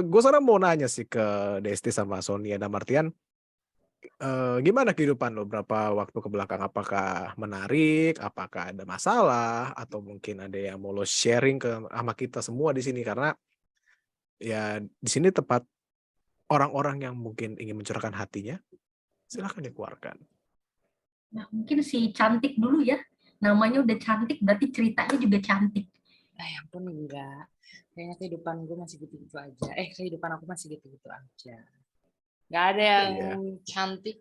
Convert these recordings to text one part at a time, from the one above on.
Gue sekarang mau nanya sih ke Desti sama Sonia, dalam artian, gimana kehidupan lo berapa waktu ke belakang? Apakah menarik? Apakah ada masalah? Atau mungkin ada yang mau lo sharing sama kita semua di sini? Karena ya di sini tempat orang-orang yang mungkin ingin mencurahkan hatinya, silahkan dikeluarkan. Nah, mungkin si cantik dulu ya. Namanya udah cantik, berarti ceritanya juga cantik. Ya ampun, enggak. Kayaknya kehidupan gue masih gitu-gitu aja. Kehidupan aku masih gitu-gitu aja. Nggak ada yang Iya. cantik.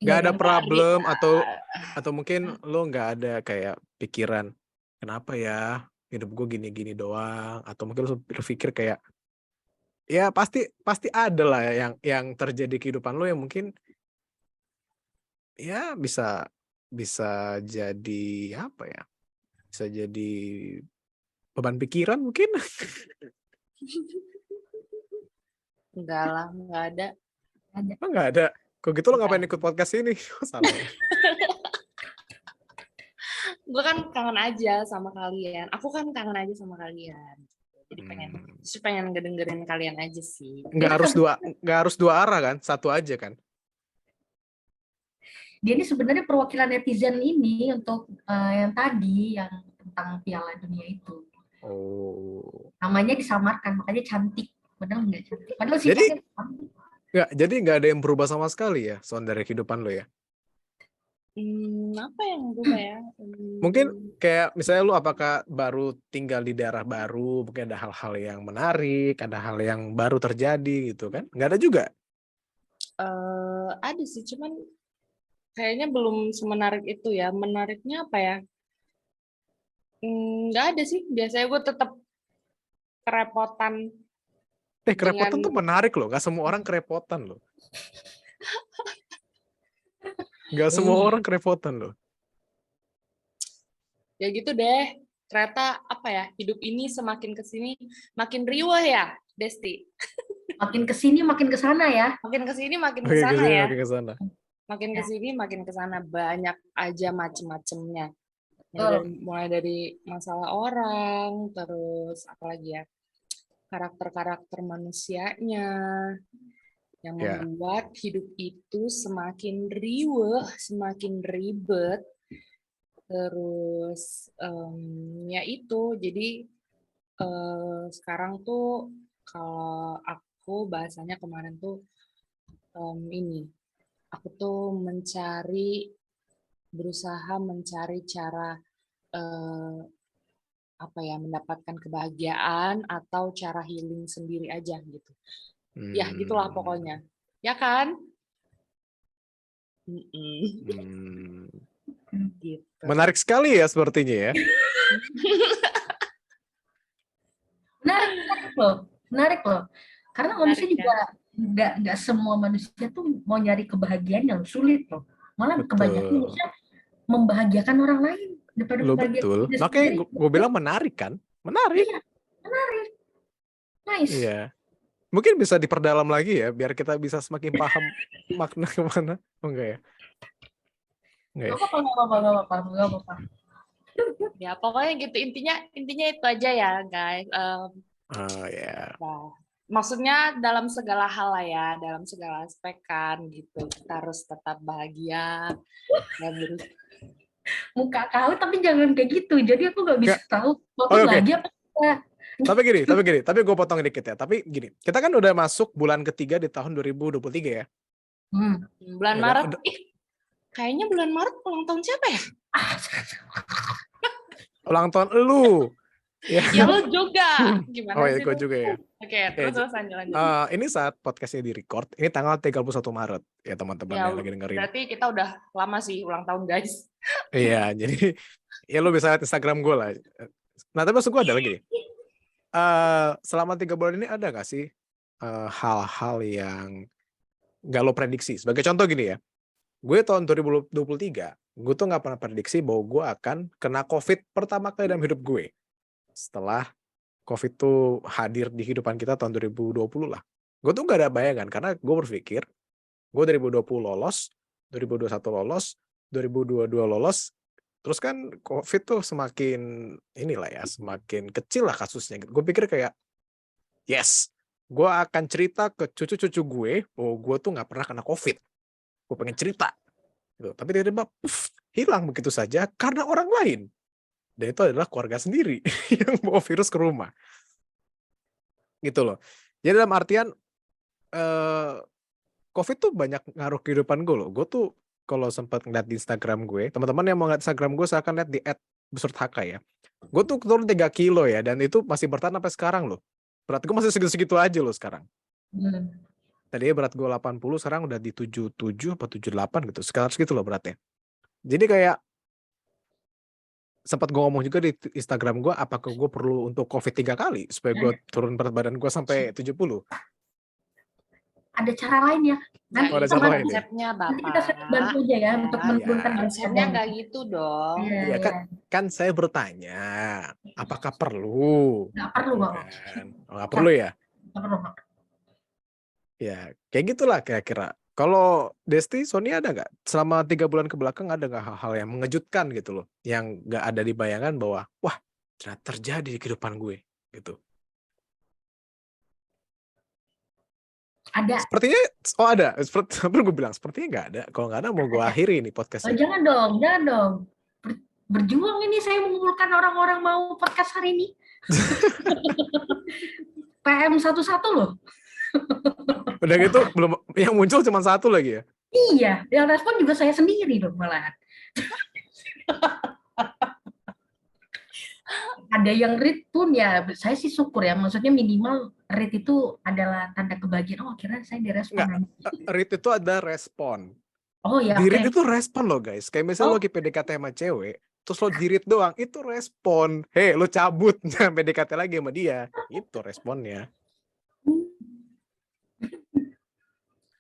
Nggak ada Yang problem atau mungkin lo nggak ada kayak pikiran, kenapa ya hidup gue gini-gini doang? Atau mungkin lo berpikir kayak, ya pasti ada lah yang terjadi kehidupan lo yang mungkin ya bisa jadi apa ya? Bisa jadi beban pikiran mungkin. enggak lah, enggak ada. Oh, nggak ada. Kok gitu lo ngapain ikut podcast ini? Salah. Gue kan kangen aja sama kalian. Aku kan kangen aja sama kalian. Jadi pengen ngedengerin kalian aja sih. Nggak harus dua arah kan? Satu aja kan? Dia ini sebenarnya perwakilan netizen ini untuk yang tadi, yang tentang Piala Dunia itu. Oh. Namanya disamarkan, makanya cantik. Padahal nggak cantik. Padahal Jadi sifatnya cantik. jadi nggak ada yang berubah sama sekali ya, soal dari kehidupan lo ya? Apa yang berubah ya? Mungkin kayak misalnya lu apakah baru tinggal di daerah baru, mungkin ada hal-hal yang menarik, ada hal yang baru terjadi gitu kan? Nggak ada juga? Ada sih, cuman kayaknya belum semenarik itu ya. Menariknya apa ya? Nggak ada sih. Biasanya gue tetap kerepotan. Kerepotan tuh menarik loh. Nggak semua orang kerepotan loh. Nggak semua orang kerepotan loh. Ya gitu deh. Ternyata apa ya? Hidup ini semakin kesini makin riuh ya, Desti. Makin kesini makin kesana ya. Makin kesini makin kesana ya. Makin kesana. Makin kesini makin kesana, banyak aja macem-macemnya. Mulai dari masalah orang, terus apalagi ya, karakter-karakter manusianya yang membuat hidup itu semakin riuh, semakin ribet. Terus ya itu, jadi sekarang tuh kalau aku bahasanya kemarin tuh ini, aku tuh berusaha mencari cara apa ya, mendapatkan kebahagiaan atau cara healing sendiri aja gitu. Ya gitulah pokoknya. Ya kan? Gitu. Menarik sekali ya sepertinya ya. Menarik loh. Karena manusia juga nggak semua manusia tuh mau nyari kebahagiaan yang sulit loh. Malah kebanyakan manusia membahagiakan orang lain daripada betul. Makanya gue bilang menarik kan? Menarik. Iya, menarik. Nice. Iya. Mungkin bisa diperdalam lagi ya, biar kita bisa semakin paham makna kemana. Oh enggak ya? Enggak apa-apa. Ya pokoknya gitu, intinya itu aja ya guys. Nah, maksudnya dalam segala hal lah ya, dalam segala aspek kan gitu. Kita harus tetap bahagia. Muka kau tapi jangan kayak gitu. Jadi aku nggak bisa tahu foto lagi apa enggak. Tapi gue potong dikit ya. Tapi gini, kita kan udah masuk bulan ketiga di tahun 2023 ya. Bulan Maret. Kayaknya bulan Maret ulang tahun siapa ya? Ulang tahun lu. Ya lu juga. Gimana sih? Oh ya, gue juga ya. Oke, terus lanjut. Ini saat podcastnya di record, ini tanggal 31 Maret ya teman-teman yang lagi dengerin. Berarti kita udah lama sih ulang tahun guys. Iya, jadi ya lu bisa lihat Instagram gue lah. Nah tapi maksud gue ada lagi nih. Selama 3 bulan ini ada gak sih hal-hal yang gak lo prediksi? Sebagai contoh gini ya, gue tahun 2023, gue tuh gak pernah prediksi bahwa gue akan kena COVID pertama kali dalam hidup gue. Setelah COVID tuh hadir di kehidupan kita tahun 2020 lah. Gue tuh gak ada bayangan, karena gue berpikir, gue 2020 lolos, 2021 lolos, 2022 lolos, terus kan COVID tuh semakin inilah ya, semakin kecil lah kasusnya. Gue pikir kayak, yes, gue akan cerita ke cucu-cucu gue, oh gue tuh nggak pernah kena COVID. Gue pengen cerita. Gitu. Tapi tiba-tiba hilang begitu saja karena orang lain. Dan itu adalah keluarga sendiri yang bawa virus ke rumah. Gitu loh. Jadi dalam artian COVID tuh banyak ngaruh kehidupan gue loh. Gue tuh kalau sempat ngeliat di Instagram gue, teman-teman yang mau ngeliat Instagram gue silahkan lihat di @busurthaka ya. Gue tuh turun 3 kilo ya, dan itu masih bertahan sampai sekarang loh. Berat gue masih segitu-segitu aja loh sekarang. Hmm. Tadinya berat gue 80, sekarang udah di 77 apa 78 gitu. Sekitar segitu loh beratnya. Jadi kayak sempat gue ngomong juga di Instagram gue, apakah gue perlu untuk COVID 3 kali supaya gue turun berat badan gue sampai 70? Ada cara lain ya. Nanti Oh, ada kita cara bantu. lain ya? Konsepnya Nanti Bapak. kita bantu aja ya untuk menurunkan berat Konsepnya badan. nggak gitu dong. Iya, Iya kan saya bertanya, apakah perlu? Nggak perlu kok. Kan? Oh, nggak perlu ya? Nggak perlu. Ya, kayak gitulah kira-kira. Kalau Desti, Sony ada nggak? Selama 3 bulan ke belakang ada nggak hal-hal yang mengejutkan gitu loh, yang nggak ada di bayangan bahwa, wah, ternyata terjadi di kehidupan gue, gitu. Ada. Sepertinya, oh ada. Seperti apa gue bilang, sepertinya nggak ada. Kalau nggak ada, mau gue akhiri nih Oh, podcastnya. jangan dong. Berjuang ini saya mengumpulkan orang-orang mau podcast hari ini. PM 11 loh. Udah gitu, belum yang muncul cuma 1 lagi ya? Iya, yang respon juga saya sendiri dong malahan. Ada yang read pun ya, saya sih syukur ya. Maksudnya minimal read itu adalah tanda kebahagiaan. Oh, akhirnya saya direspon. Nggak, read itu ada respon. Oh ya, Di oke. read itu respon loh guys. Kayak misalnya lo lagi PDKT sama cewek, terus lo di read doang, itu respon. Hei, lo cabut, jangan PDKT lagi sama dia. Itu responnya.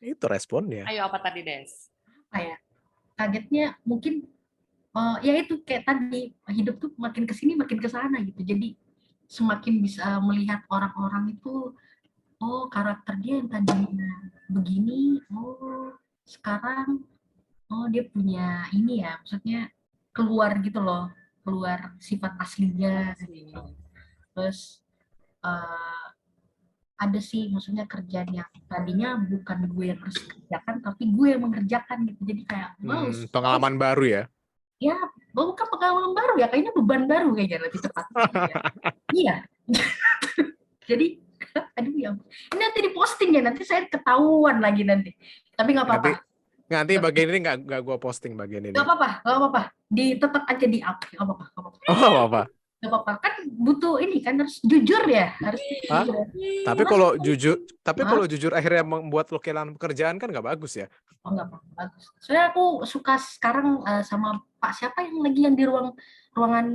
Itu responnya. Ayo apa tadi, Des? Kayak kagetnya mungkin ya itu kayak tadi, hidup tuh makin kesini makin kesana gitu. Jadi semakin bisa melihat orang-orang itu, oh karakter dia yang tadinya begini, oh sekarang oh dia punya ini ya, maksudnya keluar gitu loh, keluar sifat aslinya gitu. Terus ada sih maksudnya kerjaan yang tadinya bukan gue yang harus kerjakan tapi gue yang mengerjakan gitu. Jadi kayak wow, Pengalaman baru ya. ya bukan pengalaman baru ya, kayaknya beban baru kayaknya lebih tepat. Iya. Jadi aduh ya, ini nanti diposting ya, nanti saya ketahuan lagi nanti. Tapi nggak apa-apa. Nanti bagian ini nggak gue posting bagian ini. Nggak apa-apa. Tetap aja di up. Nggak apa-apa. Oh, apa? Nggak apa-apa, kan butuh ini kan, harus jujur ya, harus jujur. Tapi kalau jujur akhirnya membuat lo kehilangan pekerjaan kan nggak bagus ya. Oh, nggak apa-apa, bagus. Soalnya aku suka sekarang sama Pak siapa yang di ruangan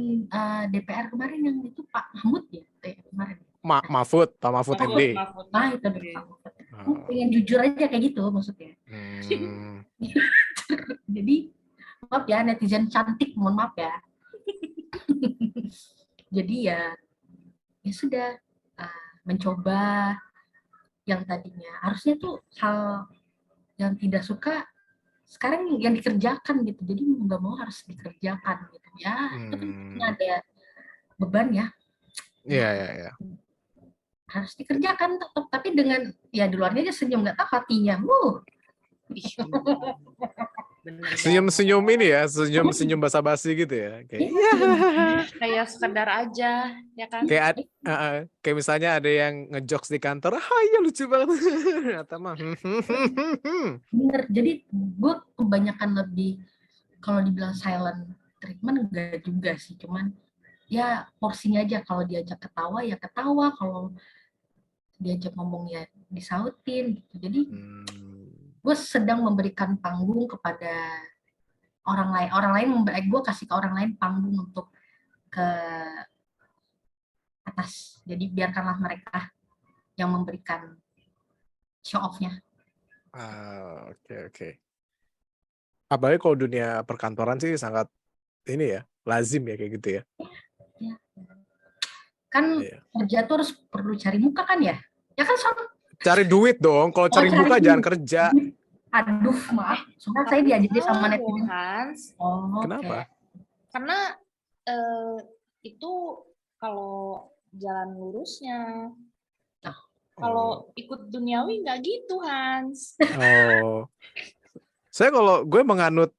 DPR kemarin, yang itu Pak Mahmud ya kemarin. Pak Mahfud MD. Nah itu deh Pak Mahfud. Aku pengen jujur aja kayak gitu maksudnya. Jadi maaf ya netizen cantik, mohon maaf ya. Jadi ya sudah, mencoba yang tadinya harusnya tuh hal yang tidak suka sekarang yang dikerjakan gitu. Jadi nggak mau harus dikerjakan gitu ya. Itu kan ada beban ya. Iya. Harus dikerjakan tetap, tapi dengan ya di luarnya aja senyum, nggak tahu hatinya. Senyum ini ya, senyum basa-basi gitu ya. Kayak sekedar aja, ya kan? Kayak misalnya ada yang ngejokes di kantor, ya lucu banget. Atau mah. Bener, jadi gue kebanyakan lebih, kalau dibilang silent treatment enggak juga sih, cuman ya porsinya aja. Kalau diajak ketawa ya ketawa, kalau diajak ngomong ya disautin gitu. Jadi gue sedang memberikan panggung kepada orang lain, gue kasih ke orang lain panggung untuk ke atas. Jadi biarkanlah mereka yang memberikan show off-nya. Oke. Apalagi kalau dunia perkantoran sih sangat ini ya, lazim ya kayak gitu ya. Kan kerja tuh harus perlu cari muka kan ya? Ya kan cari duit dong, kalau cari muka jangan kerja. Aduh, maaf. Soalnya saya diajari sama netizen. Kenapa? Karena itu kalau jalan lurusnya. Kalau ikut duniawi nggak gitu, Hans. Oh. Saya kalau gue menganut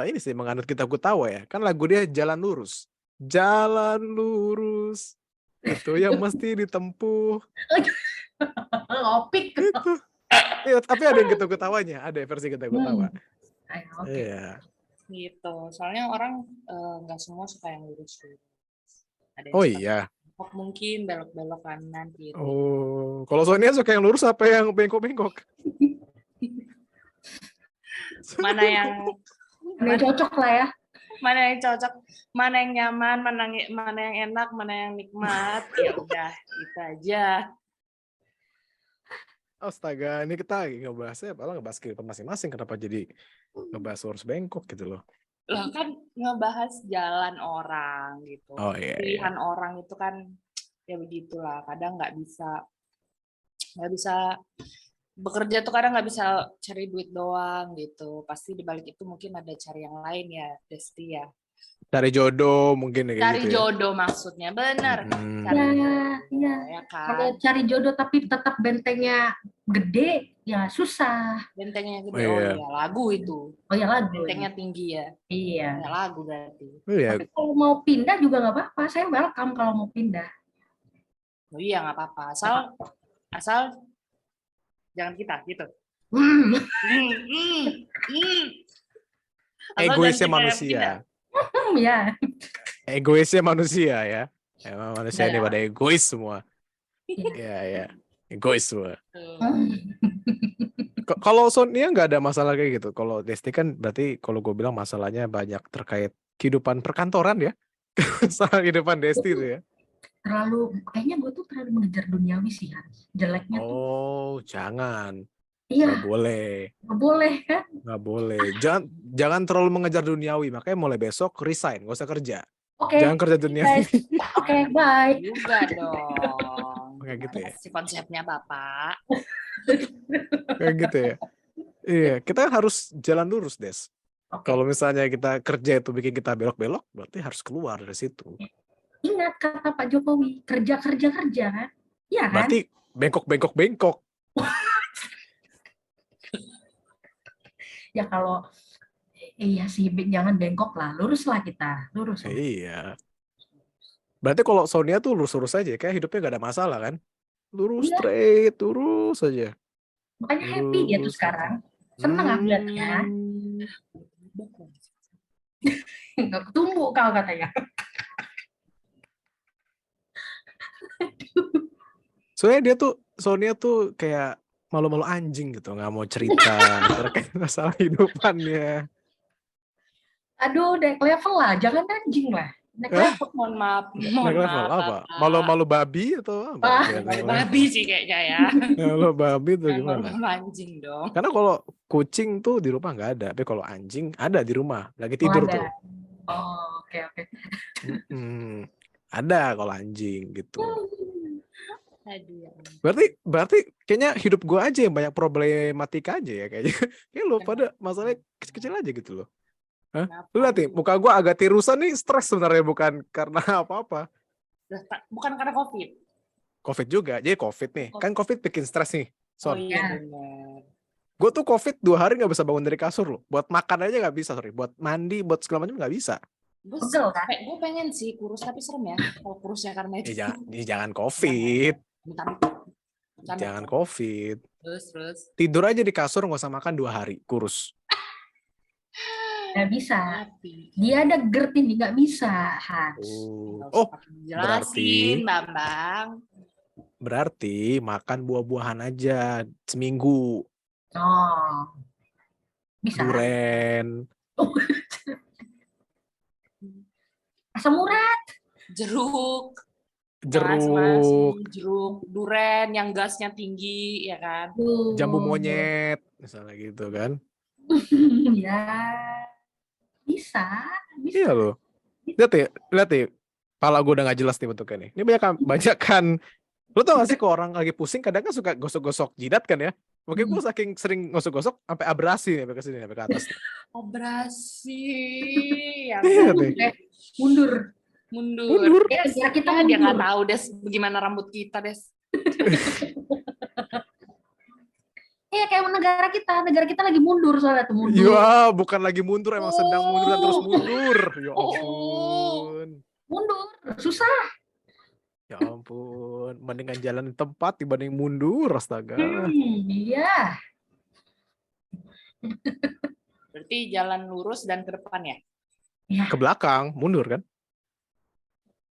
ini sih, menganut Kitab Kutawa ya. Kan lagu dia Jalan Lurus. Jalan lurus. Itu yang mesti ditempuh. Opik. Itu. Iya, tapi ada yang Kitab Kutawanya, ada versi Kitab Kutawa. Oke. Iya. Gitu. Soalnya orang nggak semua suka yang lurus. Ada yang Oh suka iya. bengkok mungkin, belok-belok kanan kiri. Oh, kalau Sonia suka yang lurus apa yang bengkok-bengkok? Mana yang Yang cocok lah ya. mana yang cocok, mana yang nyaman, mana yang enak, mana yang nikmat. Ya udah, itu aja. Astaga, ini kita lagi ngebahasnya, padahal ngebahas kehidupan masing-masing. Kenapa jadi ngebahas lurus bengkok gitu loh? Loh kan ngebahas jalan orang gitu. Oh iya. Pilihan orang itu kan ya begitulah. Kadang nggak bisa bekerja tuh kadang nggak bisa cari duit doang gitu. Pasti di balik itu mungkin ada cari yang lain ya, Desti ya. Cari jodoh mungkin kayak Cari gitu ya. jodoh maksudnya, bener. Cari Ya, jodoh, iya. ya Kalau kan. cari jodoh tapi tetap bentengnya gede, ya susah. Bentengnya gede, Oh, oh iya. iya lagu itu. Oh ya lagu. Bentengnya tinggi ya. Iya. Ya lagu berarti. Oh iya. Tapi kalau mau pindah juga nggak apa-apa. Saya welcome kalau mau pindah. Oh iya nggak apa-apa. Asal jangan kita gitu. Asal Egoisnya jangan kita yang manusia. pindah. Ya. Egoisnya manusia ya. Emang manusia ini Ya. pada egois semua. Iya, ya. Egois semua. Kalau Sonia nggak ada masalah kayak gitu. Kalau Desti kan berarti kalau gue bilang masalahnya banyak terkait kehidupan perkantoran ya. Sama kehidupan Desti itu ya. Kayaknya gue tuh terlalu mengejar duniawi sih, Hans. Jeleknya tuh. Oh, jangan. Iya, Nggak boleh. nggak boleh kan? Nggak boleh. Jangan terlalu mengejar duniawi. Makanya mulai besok resign. Nggak usah kerja. Oke. Jangan kerja duniawi. Guys. Oke, bye. Juga dong. Kayak gitu ya. Si konsepnya Bapak. Kayak gitu ya. Iya, kita harus jalan lurus, Des. Oke. Kalau misalnya kita kerja itu bikin kita belok-belok, berarti harus keluar dari situ. Ingat kata Pak Jokowi, kerja kan? Iya kan? Berarti bengkok. Ya kalau iya sih, jangan bengkok lah, lurus lah kita, lurus. Iya. Berarti kalau Sonia tuh lurus-lurus aja, kayak hidupnya gak ada masalah kan? Lurus Iya. straight, lurus aja. Makanya happy dia tuh Lurus. sekarang. Seneng aku liatnya. Nggak ketumbuh kalau katanya. Soalnya Sonia tuh kayak malu-malu anjing gitu, nggak mau cerita terkait masalah hidupannya. Aduh, naik level lah, jangan anjing lah. Naik Hah? level. Mohon maaf. Naik level apa? Malu-malu babi atau apa? Ah, Kayak naik level. Babi sih kayaknya ya. Malu babi tuh Jangan gimana? malu anjing dong. Karena kalau kucing tuh di rumah nggak ada, tapi kalau anjing ada di rumah, lagi tidur ada. tuh. Oh, oke. Ada kalau anjing gitu. Aduh ya. Berarti kayaknya hidup gue aja yang banyak problematika aja ya kayaknya. Kayak lo pada masalahnya kecil-kecil aja gitu loh. Hah? Lu lihat nih, muka gue agak tirusan nih, stres sebenarnya, bukan karena apa-apa. Bukan karena COVID. COVID juga, jadi COVID nih. Kan COVID bikin stres nih. Oh Son, iya benar. gue tuh COVID 2 hari gak bisa bangun dari kasur loh. Buat makan aja gak bisa, sorry. Buat mandi, buat segala macam gak bisa. Pegel kan? Gue pengen sih kurus, tapi serem ya. Kalau kurusnya karena itu. Jangan COVID. Bentar. Jangan COVID. Terus. Tidur aja di kasur, gak usah makan 2 hari. Kurus. Nggak bisa. Tapi. Dia ada GERD ini, nggak bisa, Hans. Oh, jelasin, Bambang. Berarti makan buah-buahan aja seminggu. Oh, bisa. Duren. Asam urat. Jeruk, duren yang gasnya tinggi, ya kan? Jambu monyet, misalnya gitu kan? Ya, bisa. Iya loh. Lihat ya. Pala gue udah gak jelas nih bentuknya nih. Ini banyak kan. Lo tau gak sih kalau orang lagi pusing kadang kan suka gosok-gosok jidat kan ya? Mungkin gue saking sering gosok-gosok sampai abrasi nih sampai ke sini sampai ke atas. Abrasi. Ya, Mundur. Mundur. Ya, kita dia nggak tahu Des bagaimana rambut kita Des. Iya kayak negara kita lagi mundur soalnya tuh mundur. Ya, bukan lagi mundur, emang sedang mundur dan terus Oh. mundur. Ya Oh. ampun. Mundur, susah. Ya ampun, mendingan jalan di tempat dibanding mundur, astaga. Iya. Berarti jalan lurus dan ke depan ya? Ya, Ke belakang, mundur kan?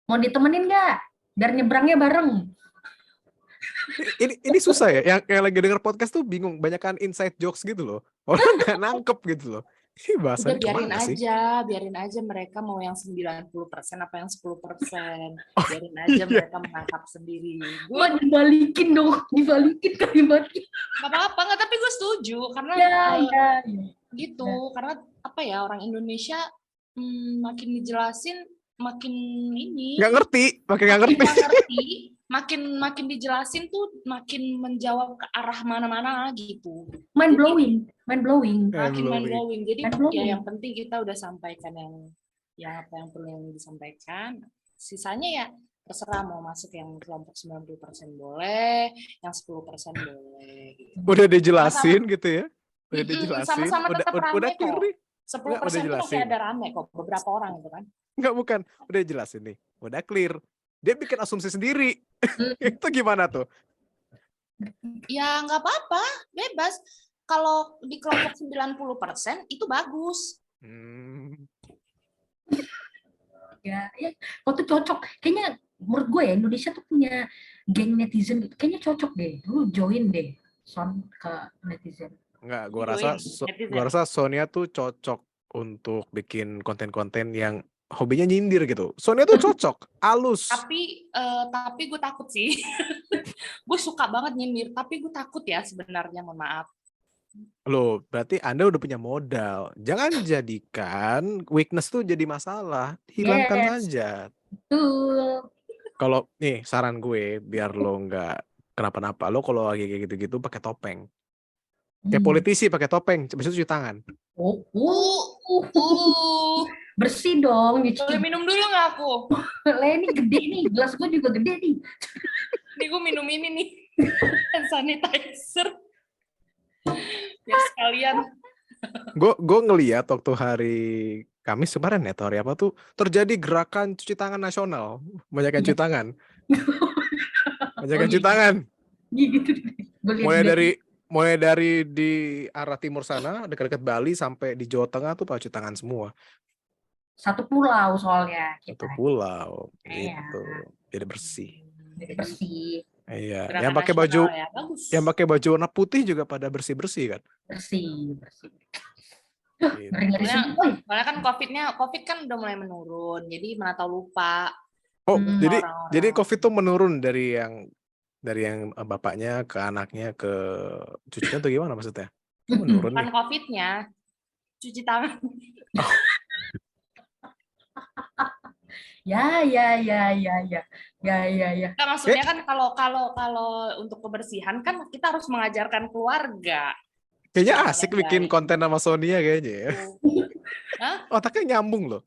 mau ditemenin nggak? Biar nyebrangnya bareng. Ini susah ya, yang lagi denger podcast tuh bingung, banyakan inside jokes gitu loh. Orang nggak nangkep gitu loh. Ini Udah bahasanya biarin kemana sih? biarin aja mereka mau yang 90% apa yang 10%. Oh, Biarin aja iya. mereka menangkap sendiri. Gue Wah, dibalikin dong, dibalikin kalimatnya. nggak apa-apa nggak, tapi gue setuju karena Ya. gitu. Karena apa ya, orang Indonesia makin dijelasin makin ini Nggak ngerti, makin nggak makin ngerti. nggak ngerti, makin dijelasin tuh makin menjawab ke arah mana-mana gitu. Mind blowing. Makin Mind mind blowing. Jadi Mind blowing. ya yang penting kita udah sampaikan yang apa yang perlu disampaikan. Sisanya ya terserah, mau masuk yang kelompok 90% boleh, yang 10% boleh. Gitu. Udah dijelasin gitu ya? Udah Mm-mm, dijelasin, sama-sama tetap udah rame clear kok. nih. 10% udah tuh masih jelasin. ada rame kok, beberapa orang gitu kan. Nggak, bukan. Udah jelasin nih. Udah clear. Dia bikin asumsi sendiri. Itu gimana tuh? Ya nggak apa-apa, bebas. Kalau di kelompok 90% itu bagus. Ya, kok tuh cocok. Kayaknya menurut gue ya Indonesia tuh punya geng netizen gitu. Kayaknya cocok deh. Lu join deh Son ke netizen. Enggak, Netizen. gua rasa Sonia tuh cocok untuk bikin konten-konten yang hobinya nyindir gitu. Sonia tuh cocok, halus. Tapi gue takut sih. Gue suka banget nyindir, tapi gue takut ya sebenarnya, mohon maaf. Loh, berarti Anda udah punya modal. Jangan jadikan weakness tuh jadi masalah. Hilangkan Yes. saja. Betul. Kalau nih saran gue, biar lo nggak kenapa-napa, lo kalau lagi kayak gitu-gitu pakai topeng. Kayak politisi pakai topeng, habis itu cuci tangan. Bersih dong. Boleh minum dulu nggak aku? Ini gede nih, gelas gue juga gede nih. Nih gue minum ini nih, hand sanitizer. Ya sekalian. Gue ngeliat waktu hari Kamis kemarin ya, atau hari apa tuh, terjadi gerakan cuci tangan nasional. Banyak yang cuci tangan. Banyak yang cuci tangan. Gitu. Mulai dari di arah timur sana, dekat-dekat Bali, sampai di Jawa Tengah tuh cuci tangan semua. Satu pulau soalnya kita. Satu pulau, Iya. gitu. Jadi bersih. Jadi bersih. Iya. Gerakan Yang pakai baju, nasional ya, bagus. yang pakai baju warna putih juga pada bersih-bersih kan. Bersih. Gitu. Ngeri-ngeri semua. Soalnya kan COVID kan udah mulai menurun, jadi mana tahu lupa. Oh, Orang-orang. jadi COVID tuh menurun dari yang bapaknya ke anaknya ke cucunya tuh gimana maksudnya? Menurun Bukan nih. COVID-nya, cuci tangan. Oh. Ya. Nah, maksudnya kan kalau untuk kebersihan kan kita harus mengajarkan keluarga. Kayaknya Yang asik baik. bikin konten sama Sonia kayaknya ya. Hah? Otaknya nyambung loh.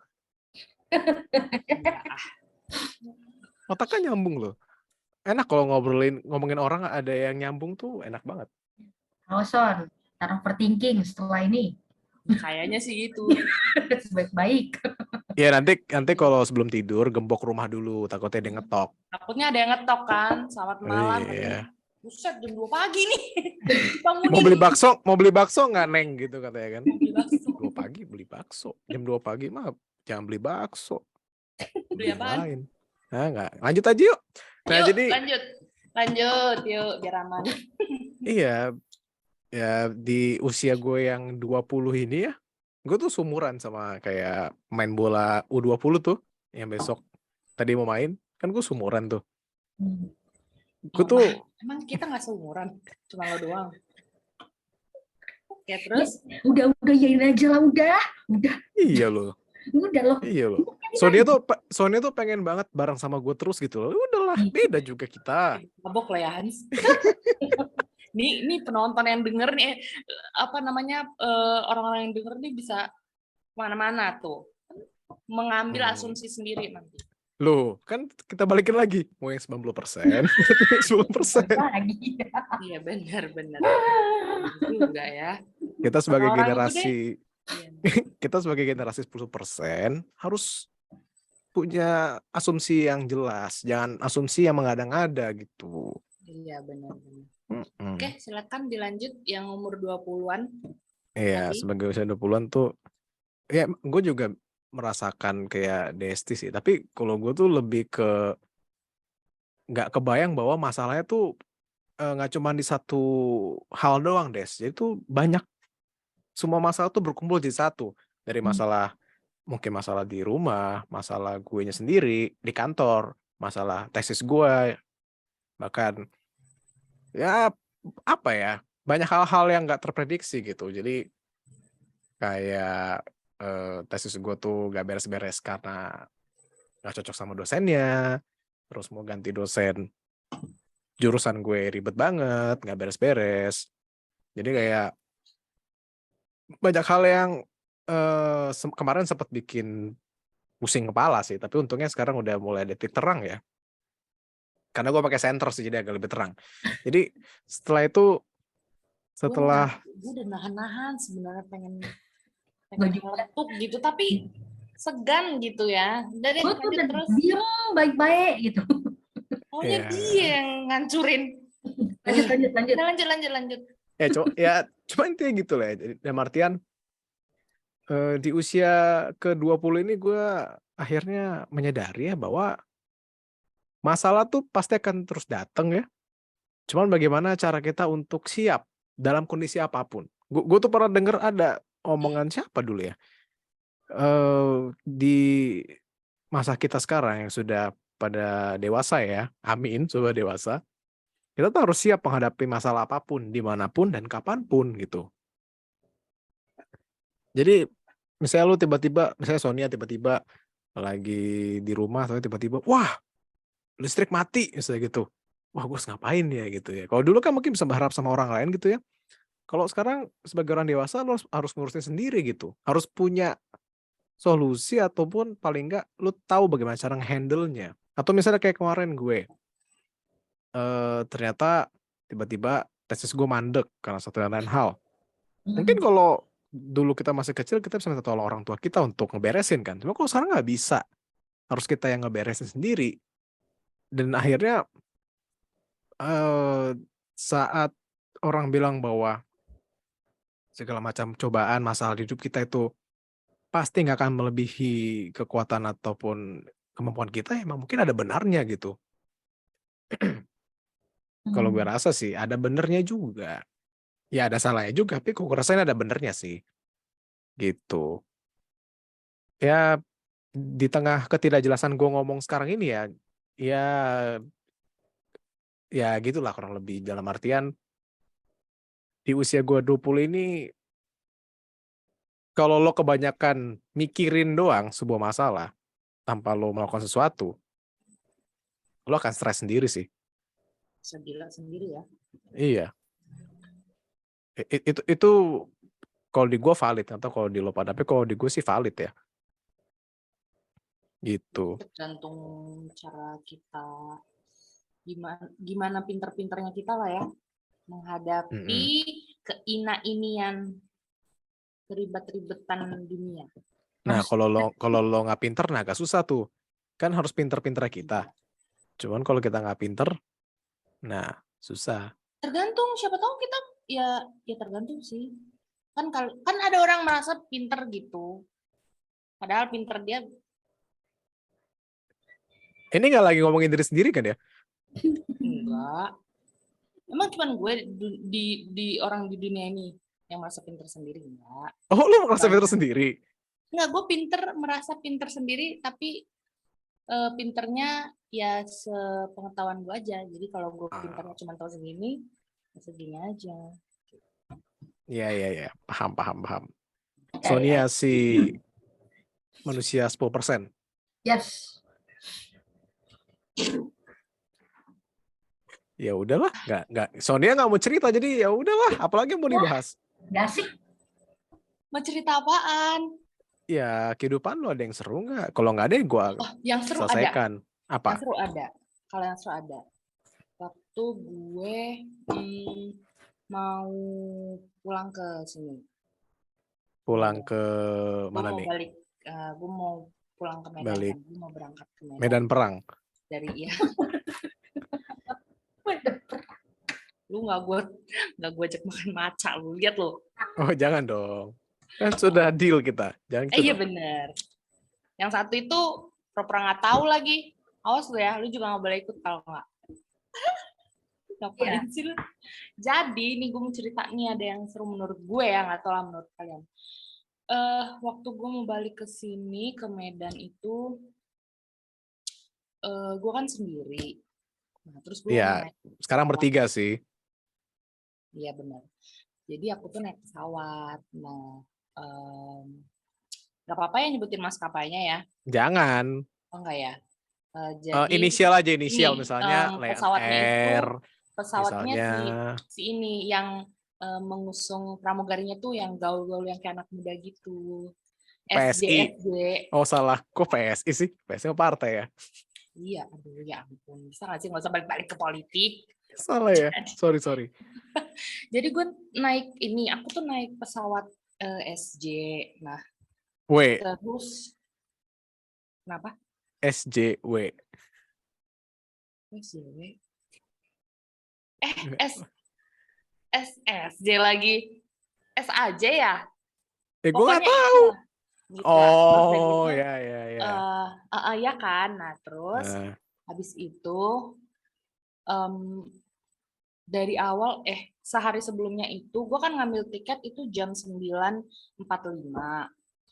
Otaknya nyambung loh. Enak kalau ngomongin orang ada yang nyambung tuh enak banget. Son, taruh overthinking setelah ini. Kayaknya sih gitu. Baik-baik. Ya nanti kalau sebelum tidur gembok rumah dulu, takutnya dia ngetok. Takutnya ada yang ngetok kan, selamat malam. Iya. Buset, jam 2 pagi nih. Mau beli bakso nggak Neng gitu katanya kan. Beli bakso. 2 pagi beli bakso. Jam 2 pagi mah jangan beli bakso. Beli apaan? Lain. Nah, enggak. Lanjut aja yuk. Nah, Yuk, jadi lanjut yuk biar aman. iya. Ya di usia gue yang 20 ini ya, gue tuh sumuran sama kayak main bola U20 tuh yang besok tadi mau main, kan gue sumuran tuh. Gue tuh Emang kita nggak seumuran, cuma lo doang. Ya terus? Udah yain aja lah, udah. Iya loh. Udah loh. Iya loh. Sonia tuh pengen banget bareng sama gue terus gitu loh. Udahlah, beda juga kita. Mabok lah ya Hans. Nih penonton yang denger nih, orang-orang yang denger nih bisa mana-mana tuh. Mengambil asumsi sendiri nanti. Loh, kan kita balikin lagi. Mau yang 90%, 10%. Lagi. Iya benar. Juga ya. Kita sebagai Orang itu deh. generasi Iya. kita sebagai generasi 10% harus punya asumsi yang jelas, jangan asumsi yang mengada-ngada gitu. Iya, benar-benar. Mm-mm. Oke, silakan dilanjut yang umur 20-an. Iya, Tadi. sebagai usia 20-an tuh ya gue juga merasakan kayak Desti sih, tapi kalau gue tuh lebih ke nggak kebayang bahwa masalahnya tuh nggak cuma di satu hal doang, Des. Jadi tuh banyak, semua masalah tuh berkumpul di satu. Dari masalah, mungkin masalah di rumah, masalah guenya sendiri, di kantor, masalah tesis gue, bahkan ya apa ya, banyak hal-hal yang nggak terprediksi gitu. Jadi kayak tesis gue tuh gak beres-beres karena nggak cocok sama dosennya, terus mau ganti dosen, jurusan gue ribet banget, nggak beres-beres. Jadi kayak banyak hal yang kemarin sempat bikin pusing kepala sih, tapi untungnya sekarang udah mulai ada titik terang ya. Karena gue pakai senter sih, jadi agak lebih terang. Jadi setelah itu, Gue udah nahan-nahan sebenarnya pengen meletuk gitu, tapi segan gitu ya. Dari Gue tuh lanjut udah terus. diem baik-baik gitu. Pokoknya ya, dia yang ngancurin. Lanjut. cuma intinya gitu lah. Dalam artian di usia ke-20 ini gue akhirnya menyadari ya bahwa masalah tuh pasti akan terus datang ya. Cuman bagaimana cara kita untuk siap dalam kondisi apapun. Gue tuh pernah denger ada omongan siapa dulu ya. Di masa kita sekarang yang sudah pada dewasa ya, amin, sudah dewasa, kita tuh harus siap menghadapi masalah apapun, dimanapun dan kapanpun gitu. Jadi misalnya lu tiba-tiba, misalnya Sonia tiba-tiba lagi di rumah, atau tiba-tiba, wah listrik mati, misalnya gitu. Wah gue harus ngapain ya gitu ya. Kalau dulu kan mungkin bisa berharap sama orang lain gitu ya. Kalau sekarang sebagai orang dewasa lu harus ngurusin sendiri gitu. Harus punya solusi ataupun paling enggak lu tahu bagaimana cara nge-handle-nya. Atau misalnya kayak kemarin gue, ternyata tiba-tiba tesis gue mandek karena satu dan lain hal. Mungkin kalau dulu kita masih kecil kita bisa minta tolong orang tua kita untuk ngeberesin kan. Cuma kalau sekarang nggak bisa. Harus kita yang ngeberesin sendiri. Dan akhirnya saat orang bilang bahwa segala macam cobaan, masalah di hidup kita itu pasti nggak akan melebihi kekuatan ataupun kemampuan kita, emang mungkin ada benarnya gitu. Kalau gue rasa sih ada benernya juga. Ya ada salahnya juga, tapi kok gue rasain ada benernya sih. Gitu. Ya di tengah ketidakjelasan gue ngomong sekarang ini ya gitulah kurang lebih, dalam artian di usia gue 20 ini kalau lo kebanyakan mikirin doang sebuah masalah tanpa lo melakukan sesuatu, lo akan stres sendiri sih. Segila sendiri ya. Iya. Itu kalau di gue valid, atau kalau di lo pada, tapi kalau di gue sih valid ya. Gitu. Tergantung cara kita, gimana pinter-pinternya kita lah ya menghadapi keina-inian keribet-ribetan dunia. Nah, kalau lo nggak pinter, nah agak susah tuh. Kan harus pinter-pinter kita. Cuman kalau kita nggak pinter, nah susah. Tergantung, siapa tahu kita ya tergantung sih. Kan ada orang merasa pinter gitu. Padahal pinter dia. Ini nggak lagi ngomongin diri sendiri kan ya? Enggak. Emang cuman gue di orang di dunia ini yang merasa pinter sendiri, enggak. Oh, lo merasa pinter sendiri? Enggak, gue merasa pinter sendiri, tapi pinternya ya sepengetahuan gue aja. Jadi kalau gue pinternya cuma tahu segini aja. Iya. Paham. Sonia si manusia 10%. Yes. Ya udahlah, nggak. Sonia nggak mau cerita, jadi ya udahlah. Apalagi yang mau dibahas? Nggak sih. Mau cerita apaan? Ya kehidupan lo ada yang seru nggak? Kalau nggak ada, gue yang seru selesaikan. Ada. Apa? Yang seru ada. Kalau yang seru ada. Waktu gue mau pulang ke sini. Pulang ke Gue mana mau nih? balik, gue mau pulang ke Medan Balik kan, gue mau berangkat ke Medan. Medan Perang. Dari lu nggak gue ajak makan maca, lu lihat lo. Oh, jangan dong. Kan sudah deal kita. Jangan gitu Iya dong. bener. Yang satu itu pura-pura nggak tahu lagi. Awas lu ya, lu juga nggak boleh ikut kalau nggak. Ngapain sih lu? Jadi nih gue mau cerita nih, ada yang seru menurut gue ya, nggak tahu lah menurut kalian. Waktu gue mau balik ke sini ke Medan itu, gue kan sendiri. Nah, terus gue Iya, naik sekarang pesawat. bertiga sih. Iya benar. Jadi aku tuh naik pesawat. Nah, nggak apa-apa ya nyebutin maskapainya ya? Jangan. Oh enggak ya? Jadi Inisial aja, inisial. ini Misalnya Lion pesawatnya itu Air. pesawatnya Misalnya si ini yang mengusung pramugarinya tuh yang gaul-gaul yang kayak anak muda gitu. PSI. SJ. Oh, salah. Kok PSI sih? PSI mah partai ya? Iya, aduh ya ampun. Bisa nggak sih nggak usah balik-balik ke politik? Salah ya? Sorry. Jadi gue naik ini, aku tuh naik pesawat SJ. Nah, W. terus kenapa? SJW. SJW. SSJ lagi. S aja ya? Gue nggak Pokoknya tahu. gitu lah. Terus udah Oh, gitu, ya. ya kan. Nah, terus habis itu dari awal sehari sebelumnya itu gue kan ngambil tiket itu jam 9.45.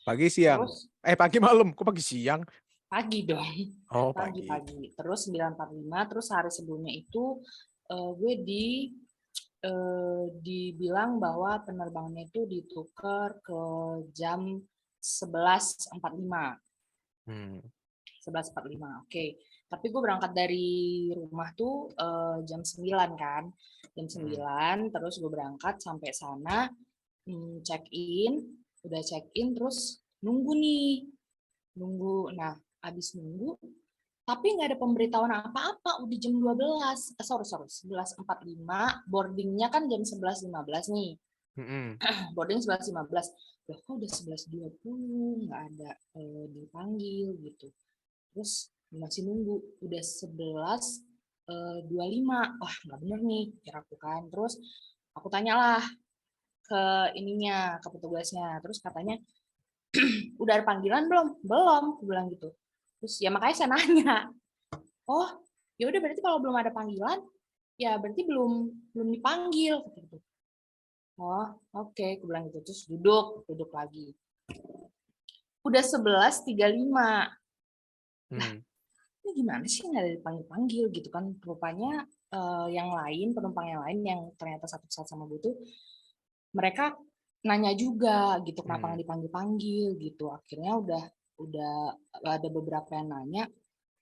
Pagi siang. Terus Pagi malam. Kok pagi siang? pagi dong. Oh, Pagi. pagi. Terus 9.45, terus hari sebelumnya itu gue dibilang bahwa penerbangannya itu ditukar ke jam 11.45. 11.45, oke. Tapi gue berangkat dari rumah tuh jam 9 kan. Jam 9, terus gue berangkat sampai sana, udah check in, terus nunggu nih. Nah, habis nunggu, tapi nggak ada pemberitahuan apa-apa, udah jam 12. Sorry, 11.45, boardingnya kan jam 11.15 nih. Boarding 11.15. Loh, kok udah 11.20, nggak ada dipanggil gitu. Terus masih nunggu, udah 11.25. Wah, nggak bener nih, kira aku kan. Terus aku tanyalah ke ke petugasnya. Terus katanya, udah ada panggilan belum? Belum, aku bilang gitu. Terus ya makanya saya nanya. Oh, ya udah berarti kalau belum ada panggilan, ya berarti belum dipanggil gitu. Oh, oke, aku bilang gitu. Terus duduk lagi. Udah 11.35. Nah, ini gimana sih nggak ada dipanggil-panggil gitu kan? Rupanya yang lain, penumpang yang lain yang ternyata satu pesawat sama gue tuh, mereka nanya juga gitu, kenapa nggak dipanggil-panggil gitu. Akhirnya udah ada beberapa yang nanya,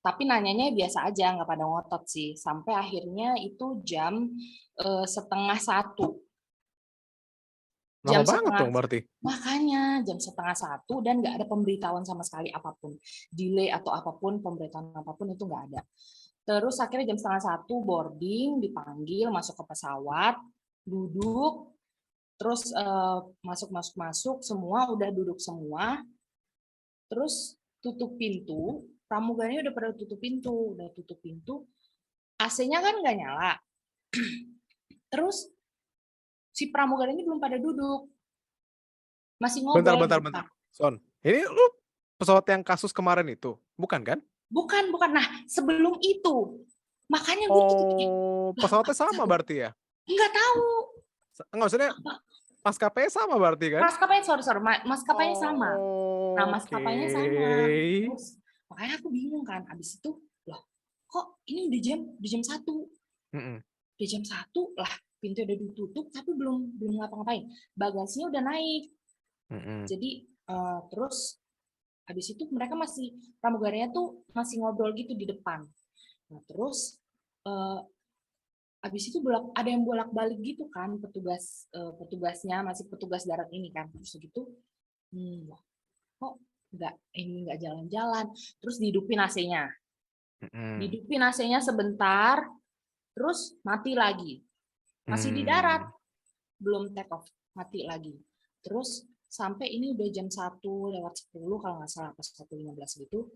tapi nanyanya biasa aja, nggak pada ngotot sih. Sampai akhirnya itu jam 12:30. Lama banget dong berarti. Makanya jam 12:30 dan nggak ada pemberitahuan sama sekali apapun. Delay atau apapun, pemberitahuan apapun itu nggak ada. Terus akhirnya jam 12:30 boarding, dipanggil, masuk ke pesawat, duduk, terus masuk, semua udah duduk semua, terus tutup pintu, pramugarinya udah pada tutup pintu, AC-nya kan nggak nyala. Terus si pramugari ini belum pada duduk, masih ngobrol. Bentar. Son, ini lu pesawat yang kasus kemarin itu, bukan kan? Bukan. Nah, sebelum itu. Makanya gue tuh pesawatnya sama berarti ya? Nggak tahu. Enggak, maksudnya maskapainya sama berarti kan? Maskapainya sama. Nah, maskapainya sama. Terus, makanya aku bingung kan. Abis itu, loh, kok ini udah jam 1? Udah jam 1 lah, pintu udah ditutup, tapi belum ngapa-ngapain. Bagasinya udah naik. Jadi, terus habis itu mereka pramugarinya tuh masih ngobrol gitu di depan. Nah, terus habis itu ada yang bolak-balik gitu kan, petugasnya masih petugas darat ini kan. Terus gitu, kok nggak jalan-jalan. Terus dihidupin AC-nya. Dihidupin AC-nya sebentar, terus mati lagi. Masih di darat. belum take off, mati lagi. Terus sampai ini udah jam 1:10 kalau nggak salah, pas 1:15 gitu.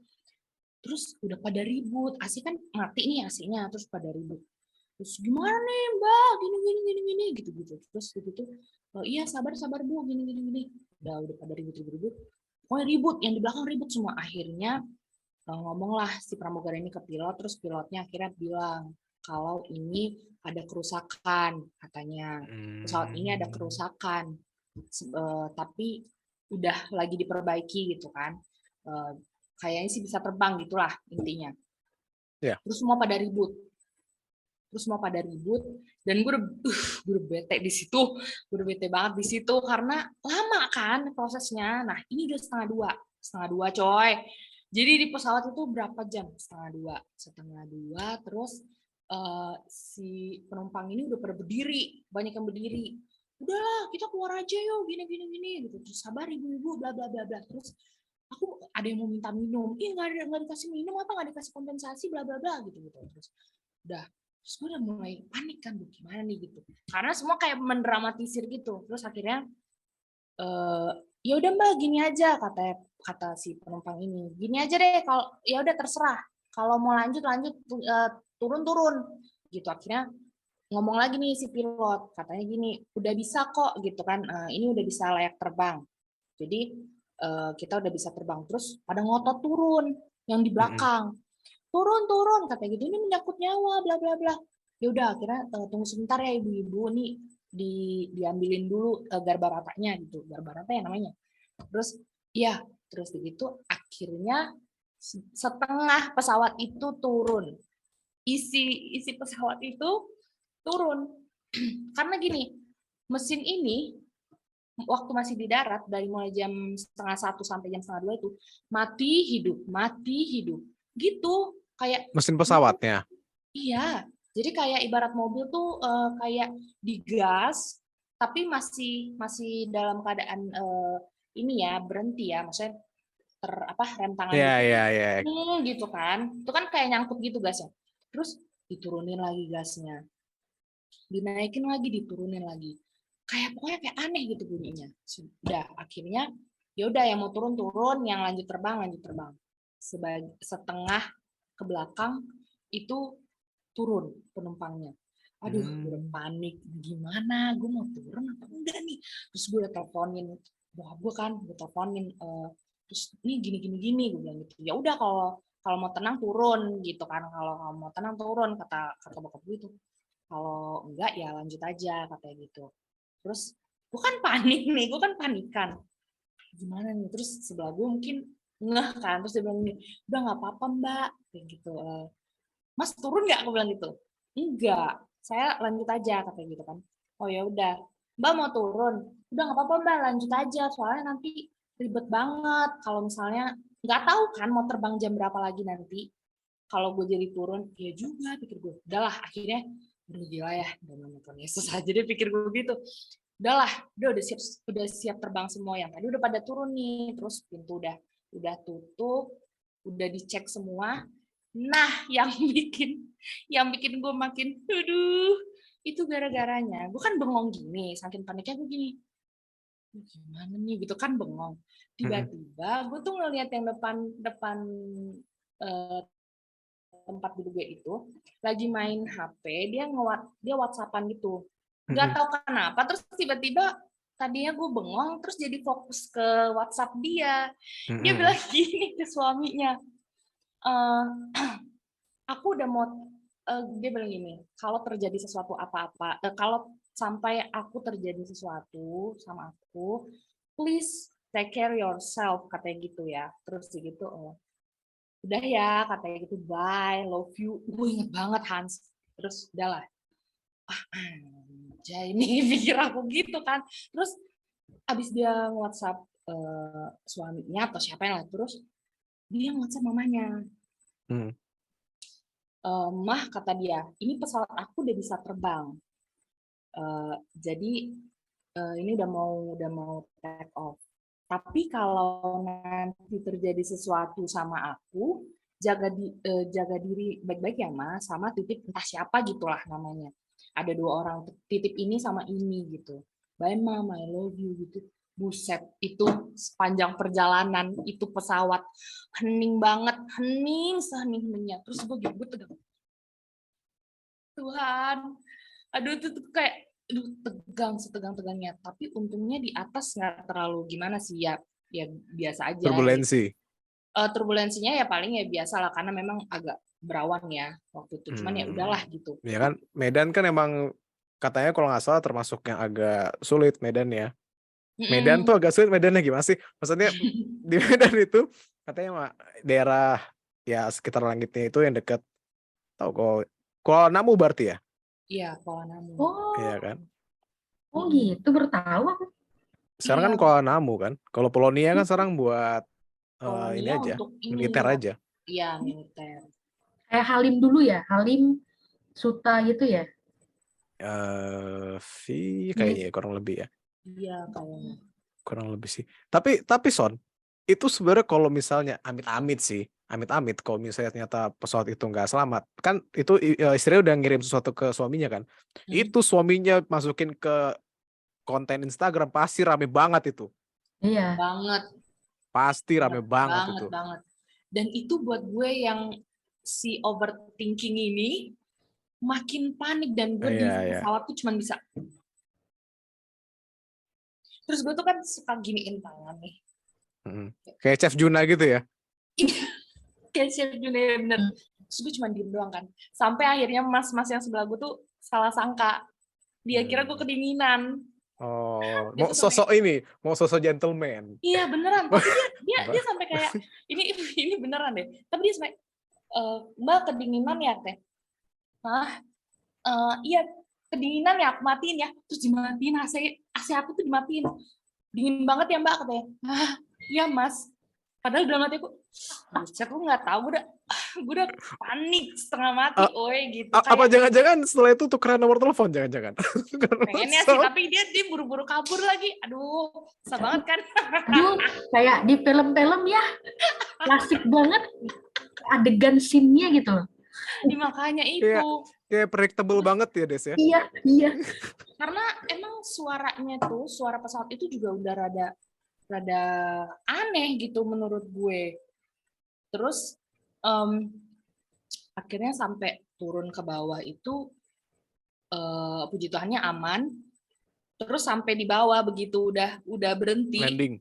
Terus udah pada ribut, AC kan mati nih AC-nya, terus pada ribut. Terus gimana nih Mbak, gini, gitu-gitu. Terus gitu, iya sabar Bu, gini. Udah pada ribut. Pokoknya ribut, yang di belakang ribut semua. Akhirnya ngomonglah si pramugari ini ke pilot, terus pilotnya akhirnya bilang kalau ini ada kerusakan, katanya. Pesawat ini ada kerusakan, tapi udah lagi diperbaiki gitu kan. Kayaknya sih bisa terbang gitulah intinya. Yeah. Terus semua pada ribut. Dan gue udah bete di situ, gue udah bete banget di situ karena lama kan prosesnya. Nah ini udah setengah dua coy. Jadi di pesawat itu berapa jam? Setengah dua. Terus si penumpang ini udah pada berdiri, banyak yang berdiri. Udahlah kita keluar aja yuk, gini gitu. Terus sabar ibu-ibu, bla bla bla bla. Terus aku ada yang mau minta minum, nggak dikasih minum apa, nggak dikasih kompensasi bla bla bla gitu. Terus gue udah mulai panik kan, gimana nih gitu, karena semua kayak mendramatisir gitu. Terus akhirnya ya udah Mbak gini aja, kata si penumpang ini, gini aja deh, kalau ya udah terserah, kalau mau lanjut turun gitu. Akhirnya ngomong lagi nih si pilot, katanya gini, udah bisa kok gitu kan, ini udah bisa layak terbang, jadi kita udah bisa terbang. Terus pada ngotot turun yang di belakang, turun katanya gitu, ini menyangkut nyawa bla bla bla. Ya udah akhirnya tunggu sebentar ya ibu-ibu, nih diambilin dulu garbaratanya gitu, garbarata ya namanya. Terus begitu akhirnya setengah pesawat itu turun, isi pesawat itu turun. Karena gini, mesin ini waktu masih di darat, dari mulai jam 1:30 sampai jam 1:30 itu mati hidup gitu, kayak mesin pesawatnya. Iya, jadi kayak ibarat mobil tuh kayak digas tapi masih dalam keadaan ini ya, berhenti ya, maksudnya rem tangan gitu kan. Itu kan kayak nyangkut gitu gasnya. Terus diturunin lagi gasnya. Dinaikin lagi, diturunin lagi. Pokoknya kayak aneh gitu bunyinya. Sudah, akhirnya ya udah yang mau turun, yang lanjut terbang. Setengah ke belakang itu turun penumpangnya. Aduh, udah panik. Gimana? Gue mau turun apa enggak nih? Terus gue udah teleponin bokap gue kan, terus ini gini gue bilang gitu. Ya udah kalau mau tenang turun gitu kan. Kalau mau tenang turun, kata bokap gue itu. Kalau enggak ya lanjut aja, katanya gitu. Terus gue kan panik nih, gue kan panikan. Gimana nih? Terus sebelah gue mungkin ngeh kan, terus dia bilang gini, udah nggak apa-apa Mbak, kayak gitu. Mas turun nggak? Aku bilang gitu. Enggak, saya lanjut aja, katanya gitu kan. Oh ya udah, Mbak mau turun, udah nggak apa-apa Mbak, lanjut aja, soalnya nanti ribet banget kalau misalnya nggak tahu kan mau terbang jam berapa lagi nanti. Kalau gue jadi turun, ya juga pikir gue. Udahlah, akhirnya udah gila ya, udah nonton Yesus aja deh pikir gue gitu. Udahlah, udah siap terbang semua, yang tadi udah pada turun nih, terus pintu udah tutup, udah dicek semua. Nah, yang bikin gue makin, aduh, itu gara-garanya. Gue kan bengong gini, saking paniknya gue gini, gimana nih, gitu kan bengong. Tiba-tiba gue tuh ngeliat yang depan tempat duduk gue itu lagi main HP, dia WhatsAppan gitu. Nggak tahu kenapa, terus tiba-tiba tadinya gue bengong, terus jadi fokus ke WhatsApp dia. Dia bilang gini ke suaminya, aku udah mau, dia bilang gini, kalau terjadi sesuatu apa-apa, kalau sampai aku terjadi sesuatu sama aku, please take care yourself, katanya gitu ya. Terus gitu, udah ya, katanya gitu, bye, love you. Gue inget banget Hans. Terus udahlah, aja ini pikir aku gitu kan. Terus abis dia WhatsApp suaminya atau siapa yang, terus dia WhatsApp mamanya. Mah, kata dia, ini pesawat aku udah bisa terbang. Jadi ini udah mau take off. Tapi kalau nanti terjadi sesuatu sama aku, jaga diri baik-baik ya Mas, sama titip entah siapa gitulah namanya. Ada 2 orang, titip ini sama ini gitu. bye mom, I love you gitu. Buset, itu sepanjang perjalanan itu pesawat hening banget, hening sehening-heningnya. Terus gue tegang. Tuhan, aduh itu tuh kayak tegang setegang-tegangnya. Tapi untungnya di atas nggak terlalu gimana sih ya biasa aja. Turbulensi. Turbulensinya ya paling ya biasa lah karena memang agak berawan ya waktu itu. Cuman ya udahlah gitu. Ya kan Medan kan emang katanya kalau nggak salah termasuk yang agak sulit Medan ya. Medan tuh agak sulit Medannya gimana sih? Maksudnya di Medan itu katanya daerah ya sekitar langitnya itu yang dekat tahu Kuala Namu berarti ya? Iya, Kuala Namu. Oh. Iya kan? Oh gitu, bertahu aku. Sekarang kan Kuala Namu kan. Kalau Polonia kan sekarang buat ini aja, untuk militer aja. Iya, militer. Kayak Halim dulu ya, Halim Suta gitu ya? Kayaknya kurang lebih ya. Iya, kayaknya. Kurang lebih sih. Tapi Son, itu sebenarnya kalau misalnya amit-amit sih, amit-amit kalau misalnya ternyata pesawat itu nggak selamat, kan itu istrinya udah ngirim sesuatu ke suaminya kan. Itu suaminya masukin ke konten Instagram pasti rame banget itu. Iya. Banget. Pasti rame banget itu. Banget. Dan itu buat gue yang si overthinking ini makin panik dan gue di pesawat tuh cuma bisa. Terus gue tuh kan suka giniin tangan nih. Kayak Chef Juna gitu ya? Kayak Chef Juna, bener. Terus gue cuma diem doang kan. Sampai akhirnya mas-mas yang sebelah gue tuh salah sangka. Dia kira gue kedinginan. Oh, mau sosok ini, mau sosok gentleman. Iya beneran, tapi dia sampai kayak ini beneran deh. Tapi dia sampai Mbak kedinginan ya teh. Iya kedinginan ya, aku matiin ya. Terus dimatiin AC aku tuh dimatiin. Dingin banget ya Mbak katanya. Iya Mas. Padahal dalam hati aku, aku nggak tahu, gue udah panik setengah mati, gitu. Apa jangan-jangan setelah itu tukeran nomor telepon jangan-jangan? Pengennya sih, tapi dia buru-buru kabur lagi. Aduh, susah banget kan? Aduh, kayak di film-film ya, klasik banget adegan scene-nya gitu loh. Makanya itu. Kayak predictable banget ya Des ya? Iya. Karena emang suaranya tuh, suara pesawat itu juga udah rada aneh gitu menurut gue. Terus akhirnya sampai turun ke bawah itu puji Tuhannya aman. Terus sampai di bawah begitu udah berhenti. Landing.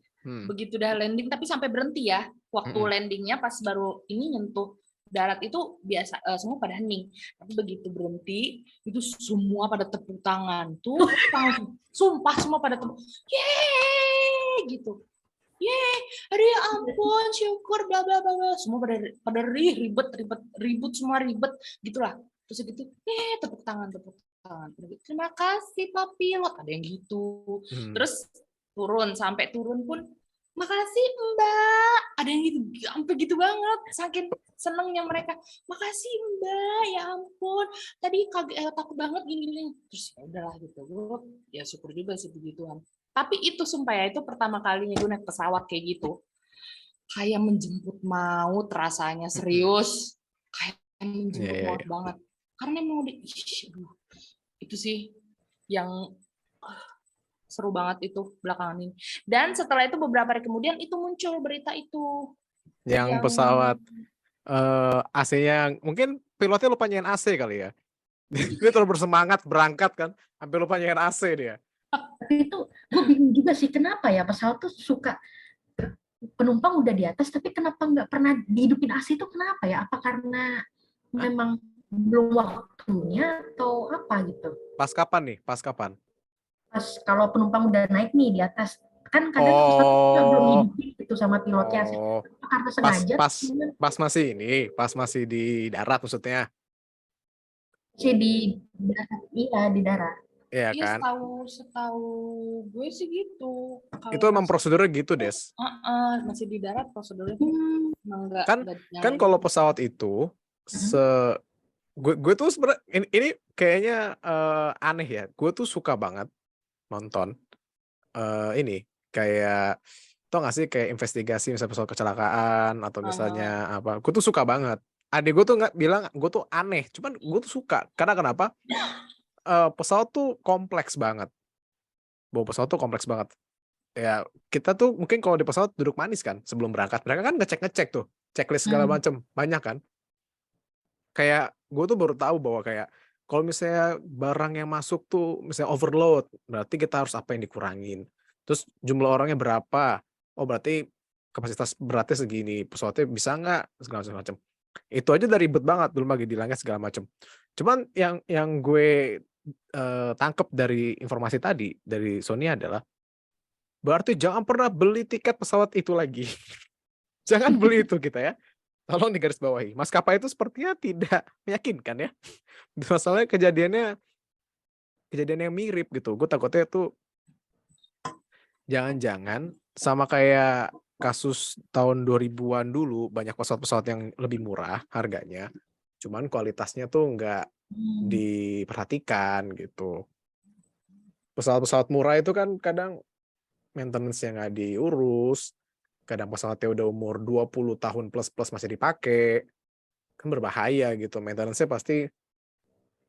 Begitu udah landing tapi sampai berhenti ya. Waktu landingnya pas baru ini nyentuh darat itu biasa semua pada hening. Tapi begitu berhenti itu semua pada tepuk tangan. Tuh sumpah semua pada tepuk. Yeay gitu. Yeay, aduh ya ampun, syukur bla bla bla. Semua pada ribut semua ribet gitulah. Terus gitu, tepuk tangan. Terima kasih Pak Pilot, ada yang gitu. Terus sampai turun pun makasih Mbak, ada yang gitu, sampai gitu banget, saking senengnya mereka. Makasih Mbak, ya ampun, tadi takut banget gini. Terus ya udahlah gitu, gue ya syukur juga sih begituan. Tapi itu sumpah ya, itu pertama kalinya gue naik pesawat kayak gitu. Kayak menjemput maut rasanya, serius. Kayak menjemput maut banget. Karena emang itu sih yang seru banget itu belakangan ini. Dan setelah itu beberapa hari kemudian itu muncul berita itu. Yang pesawat AC-nya, mungkin pilotnya lupa nyalain AC kali ya. Dia terlalu bersemangat berangkat kan, sampai lupa nyalain AC dia. Tapi itu gue bingung juga sih, kenapa ya pesawat tuh suka penumpang udah di atas, tapi kenapa nggak pernah dihidupin AC itu kenapa ya? Apa karena memang belum waktunya atau apa gitu? Pas kapan? Pas kalau penumpang udah naik nih di atas, kan kadang pesawat belum dihidupin gitu sama pilotnya. Karena sengaja. Pas masih di darat maksudnya. Masih di darat, iya di darat. Iya kan? Setahu gue sih gitu. Itu emang prosedurnya gitu, Des. Masih di darat prosedurnya. Kan kalau pesawat itu, gue tuh sebenarnya ini kayaknya aneh ya. Gue tuh suka banget nonton ini kayak tau gak sih kayak investigasi misalnya pesawat kecelakaan atau misalnya apa. Gue tuh suka banget. Adik gue tuh nggak bilang gue tuh aneh, cuman gue tuh suka. Karena kenapa? Pesawat tuh kompleks banget. bawa pesawat tuh kompleks banget. Ya, kita tuh mungkin kalau di pesawat duduk manis kan sebelum berangkat. Mereka kan ngecek-ngecek tuh, checklist segala Hmm. macem, banyak kan. Kayak gue tuh baru tahu bahwa kayak kalau misalnya barang yang masuk tuh misalnya overload, berarti kita harus apa yang dikurangin. Terus jumlah orangnya berapa? Oh berarti kapasitas beratnya segini, pesawatnya bisa nggak segala macam. Itu aja udah ribet banget, belum lagi di langit segala macam. Cuman yang gue tangkep dari informasi tadi dari Sony adalah berarti jangan pernah beli tiket pesawat itu lagi. Jangan beli itu kita ya. Tolong digarisbawahi. Maskapai itu sepertinya tidak meyakinkan ya. Masalahnya kejadian yang mirip gitu. Gue takutnya tuh jangan-jangan sama kayak kasus tahun 2000-an dulu, banyak pesawat-pesawat yang lebih murah harganya. Cuman kualitasnya tuh nggak diperhatikan gitu. Pesawat-pesawat murah itu kan kadang maintenance-nya nggak diurus, kadang pesawatnya udah umur 20 tahun plus masih dipakai, kan berbahaya gitu. Maintenance-nya pasti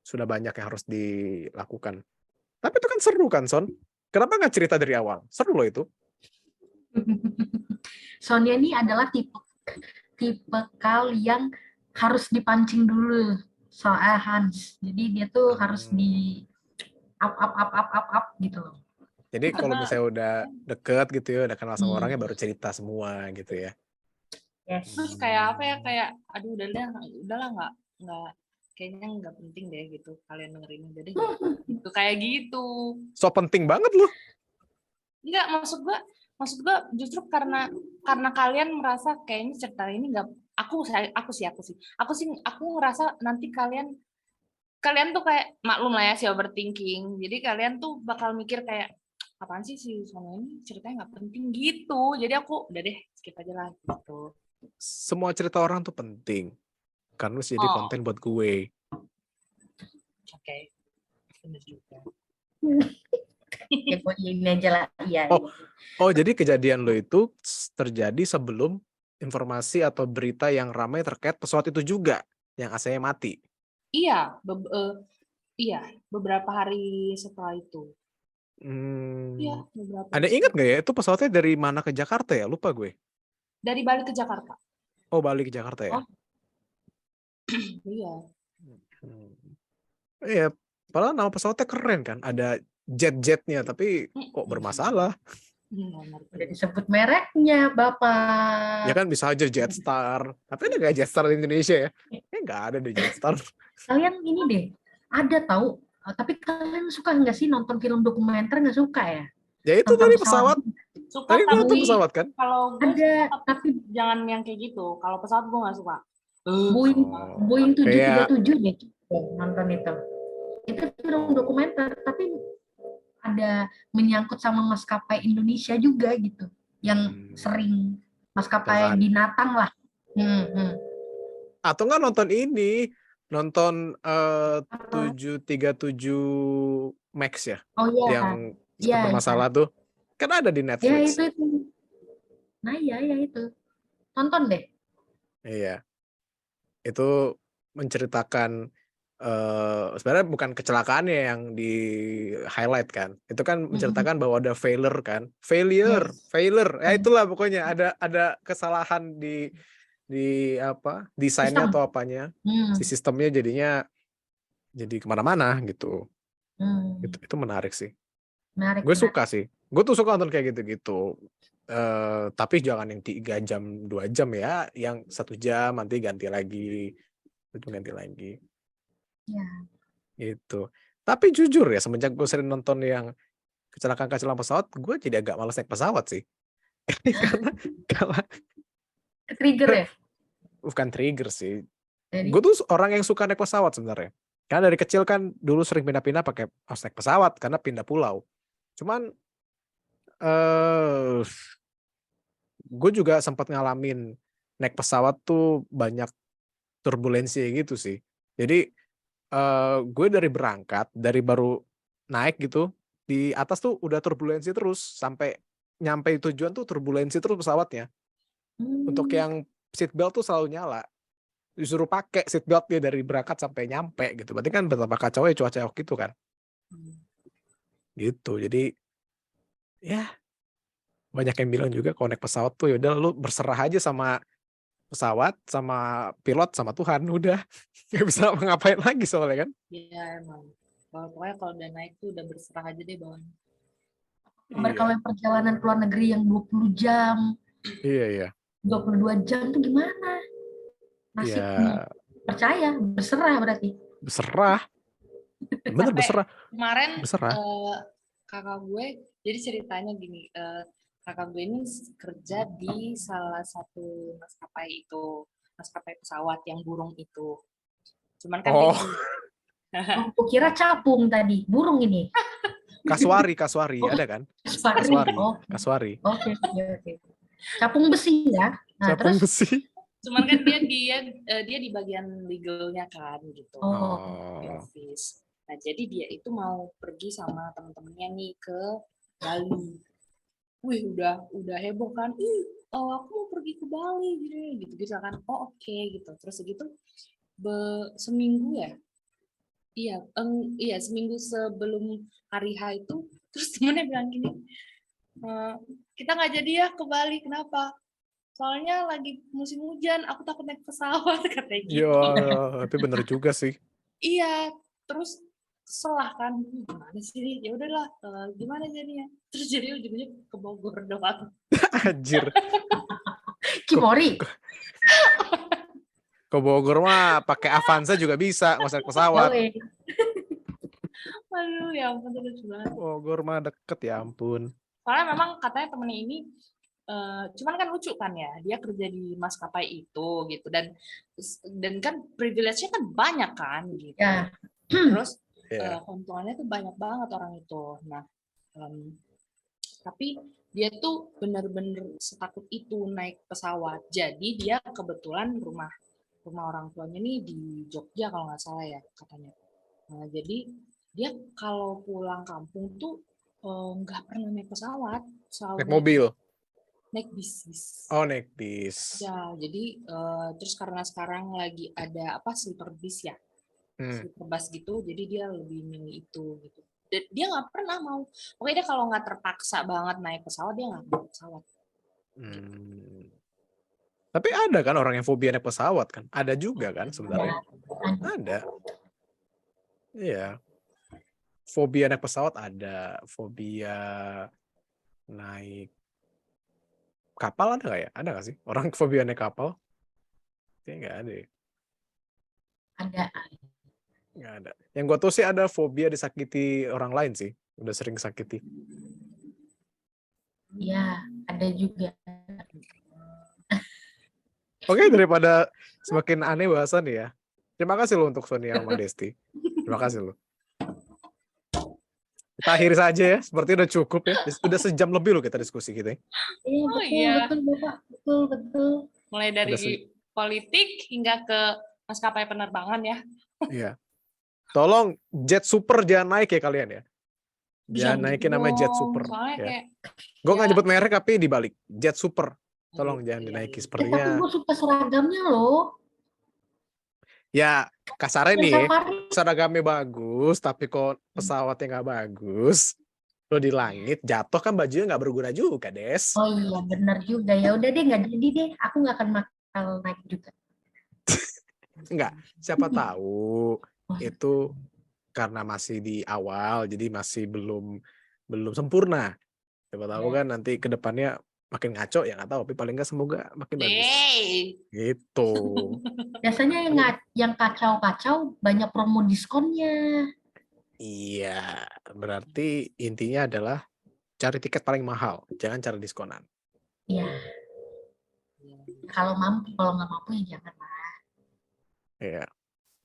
sudah banyak yang harus dilakukan. Tapi itu kan seru kan, Son? Kenapa nggak cerita dari awal? Seru loh itu. Sonia ini adalah tipe kal yang harus dipancing dulu soal Hans. Jadi dia tuh harus di up gitu loh. Jadi kalau Karena misalnya udah deket gitu ya, udah kenal sama orangnya Hmm. baru cerita semua gitu ya. Yes. terus kayak apa ya, kayak aduh udahlah nggak kayaknya nggak penting deh gitu kalian dengerin jadi gitu kayak gitu. So penting banget loh. Enggak, maksud gua justru karena kalian merasa kayaknya cerita ini nggak aku ngerasa nanti kalian tuh kayak maklum lah ya si overthinking. Jadi kalian tuh bakal mikir kayak apaan sih si Sonia ini ceritanya nggak penting gitu. Jadi aku udah deh skip aja lah gitu. Semua cerita orang tuh penting. Karena harus jadi Oh. konten buat gue. Oke. Bener juga. Ya gue ini aja lah. Iya. Oh, jadi kejadian lo itu terjadi sebelum informasi atau berita yang ramai terkait pesawat itu juga yang AC-nya mati. Iya, beberapa hari setelah itu. Iya, beberapa hari Ada ingat setelah. nggak ya itu pesawatnya dari mana ke Jakarta ya? Lupa gue. Dari Bali ke Jakarta. Oh, balik ke Jakarta ya? Oh. Iya. Iya, padahal nama pesawatnya keren kan, ada jet-jetnya, tapi kok bermasalah. Udah disebut mereknya, Bapak. Ya kan bisa aja Jetstar, tapi ada nggak Jetstar di Indonesia ya? Nggak ada deh Jetstar. Kalian ini deh, ada tahu, tapi kalian suka nggak sih nonton film dokumenter? Nggak suka ya? Ya itu Tentang tadi pesawat. Suka Tadi gue nonton tapi pesawat kan? kalau gue Ada, suka, tapi jangan yang kayak gitu. Kalau pesawat gue nggak suka. Boeing Kayak 737 deh nonton itu. Itu film dokumenter, tapi ada menyangkut sama maskapai Indonesia juga gitu, yang sering maskapai Kecelakaan. binatang lah. Atau nggak nonton ini, nonton 737 Max ya, Oh iya, yang sempat iya, bermasalah tuh, kan ada di ya Netflix. itu. Nah ya itu, tonton deh. Iya, itu menceritakan sebenarnya bukan kecelakaannya yang di highlight kan, itu kan menceritakan bahwa ada failure kan, failure, ya itulah pokoknya ada kesalahan di apa desainnya Sistem. atau apanya, si sistemnya jadinya jadi kemana-mana gitu. Itu menarik sih. Gue suka sih, gue tuh suka nonton kayak gitu-gitu. Tapi jangan yang 3 jam 2 jam ya, yang 1 jam nanti ganti lagi Ya. gitu. Tapi jujur ya, semenjak gue sering nonton yang kecelakaan pesawat, gue jadi agak malas naik pesawat sih. Karena Trigger ya? bukan trigger sih. Jadi? Gue tuh orang yang suka naik pesawat sebenarnya. Karena dari kecil kan dulu sering pindah-pindah pakai naik pesawat karena pindah pulau. Cuman gue juga sempat ngalamin naik pesawat tuh banyak turbulensi gitu sih. Jadi gue dari baru naik gitu, di atas tuh udah turbulensi terus sampai nyampe tujuan tuh turbulensi terus pesawatnya. Untuk yang seat belt tuh selalu nyala, disuruh pakai seat beltnya dari berangkat sampai nyampe gitu. Berarti kan betapa kacau ya cuaca waktu itu kan. Gitu. Jadi Ya, banyak yang bilang juga kalau naik pesawat tuh ya udah lu berserah aja sama pesawat, sama pilot, sama Tuhan, udah. Nggak bisa ngapain lagi soalnya kan. Iya emang. Pokoknya kalau udah naik tuh udah berserah aja deh bawahnya. Kabar Iya, kalau yang perjalanan ke luar negeri yang 20 jam, iya. 22 jam tuh gimana Iya, nasibnya? Percaya, berserah berarti. berserah. Bener Sampai berserah, kemarin berserah. kakak gue, jadi ceritanya gini, kakak gue ini kerja di salah satu maskapai pesawat yang burung itu. Cuman kan dia Oh, Aku kira capung tadi, burung ini. Kaswari, Oh, ada kan? Kaswari. Kaswari. Oke. Capung besi ya. Nah, Capung terus besi. cuman kan dia di bagian legalnya kan gitu di Oh, office. Nah jadi dia itu mau pergi sama temen-temennya nih ke Bali. Wih udah heboh kan. Aku mau pergi ke Bali gitu kan. Oh oke gitu. Terus segitu seminggu ya. Iya seminggu sebelum hari H itu terus temennya bilang gini, kita nggak jadi ya ke Bali, kenapa? Soalnya lagi musim hujan, aku takut naik pesawat katanya ya, gitu. tapi bener juga sih. Iya, terus selah kan, gimana sih? Ya udahlah, gimana jadinya? Terus jadi ujungnya ke Bogor doang. Anjir. Cimori. Ke Bogor mah pakai Avanza juga bisa, nggak usah naik pesawat. Yoi. Aduh, ya ampun, itu lucu banget. Bogor mah deket, ya ampun. Soalnya memang katanya temennya ini, cuman kan lucu kan ya, dia kerja di maskapai itu gitu, dan kan privilege-nya kan banyak kan gitu. Ya. Terus Iya. keuntungannya tuh banyak banget orang itu. Nah, tapi dia tuh bener-bener setakut itu naik pesawat. Jadi dia kebetulan rumah orang tuanya nih di Jogja kalau nggak salah ya katanya. Nah, jadi dia kalau pulang kampung tuh nggak pernah naik pesawat, selalu Naik mobil. naik bis. Oh, naik bis. Ya, jadi terus karena sekarang lagi ada apa sleeper bis ya, sleeper bus gitu, jadi dia lebih milih itu gitu. Dan dia nggak pernah mau, pokoknya dia kalau nggak terpaksa banget naik pesawat dia nggak naik pesawat. Tapi ada kan orang yang fobia naik pesawat kan? Ada juga kan sebenarnya? Ada. Iya. Fobia naik pesawat ada. Fobia naik kapal ada nggak ya? Ada nggak sih? Orang fobia naik kapal? Kayaknya nggak ada ya. Ada. Nggak ada. Yang gue tahu sih ada fobia disakiti orang lain sih. Udah sering sakiti. Ya, ada juga. Oke, daripada semakin aneh bahasan ya. Terima kasih loh untuk Sonia sama Desti. Terima kasih loh. Kita akhiri saja ya. Seperti udah cukup ya. Udah sejam lebih loh kita diskusi kita. Iya, betul, Bapak. Betul. Mulai dari politik hingga ke maskapai penerbangan ya. Iya. Tolong jet super jangan naik ya kalian ya. Jangan naikin namanya jet super. Ya. Gue nggak nyebut merek tapi dibalik. Jet super. Tolong jangan dinaiki. Sepertinya. Tapi gue suka seragamnya loh. Ya kasarnya nih. Seragamnya bagus. Tapi kok pesawatnya nggak bagus. Lo di langit jatuh kan bajunya nggak berguna juga, Des. Oh iya benar juga. Ya udah deh nggak jadi deh. Aku nggak akan bakal naik juga. Enggak. Siapa tahu itu karena masih di awal. Jadi masih belum sempurna. Siapa tahu kan nanti ke depannya makin ngaco ya nggak tahu, tapi paling nggak semoga makin bagus. Gitu. Biasanya yang kacau-kacau banyak promo diskonnya. Iya, berarti intinya adalah cari tiket paling mahal, jangan cari diskonan. Iya. Kalau mampu, kalau nggak mampu ya jangan lah. Iya.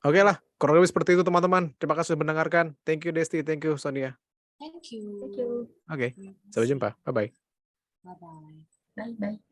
Oke lah, kurang lebih seperti itu teman-teman. Terima kasih sudah mendengarkan. Thank you Desti, thank you Sonia. Thank you. Oke, sampai jumpa. Bye-bye. Bye-bye. Bye-bye.